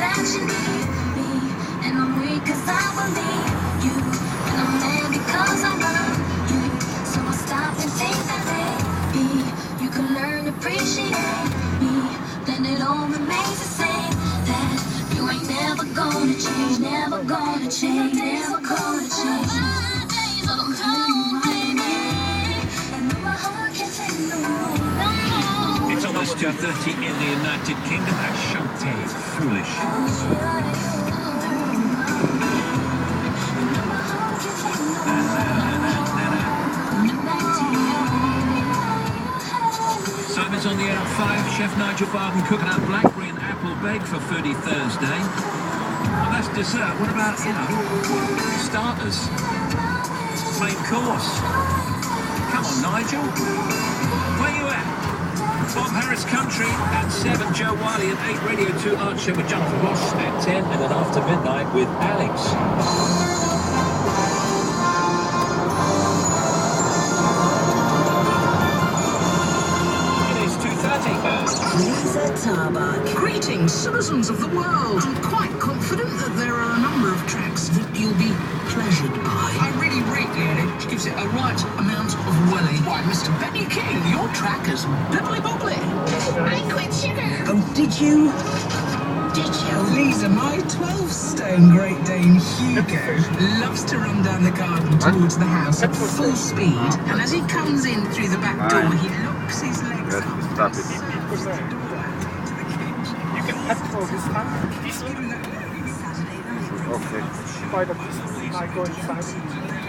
that you need me, and I'm weak 'cause I believe you, and I'm mad because I love you. So I stop and think that maybe you can learn to appreciate me. Then it all remains the same. That you ain't never gonna change, never gonna change, never gonna change. My days are cold, baby, and my heart can't take no more. It's almost 2:30 in the United Kingdom. That Shante is foolish. Simon's on the air at 5. Chef Nigel Barden cooking up blackberry and apple bake for Foodie Thursday. Well, that's dessert. What about, starters? Main course? Come on, Nigel. Where you at? Bob Harris Country at 7, Joe Wiley at 8, Radio 2 Archer with Jonathan Ross at 10, and then after midnight with Alex. Lisa Tarbuck. Greetings, citizens of the world. I'm quite confident that there are a number of tracks that you'll be pleasured by. I really rate the edit. Gives it a right amount of welly. Why, Mr. Benny King, your track is bibbly-bobbly. I quit sugar. Oh, did you? Did you? Lisa, my 12-stone Great Dane Hugo loves to run down the garden towards the house at full speed, and as he comes in through the back door, he locks his legs up. Stop it. You can ask for this time. Saturday night. Okay. Why don't you go inside?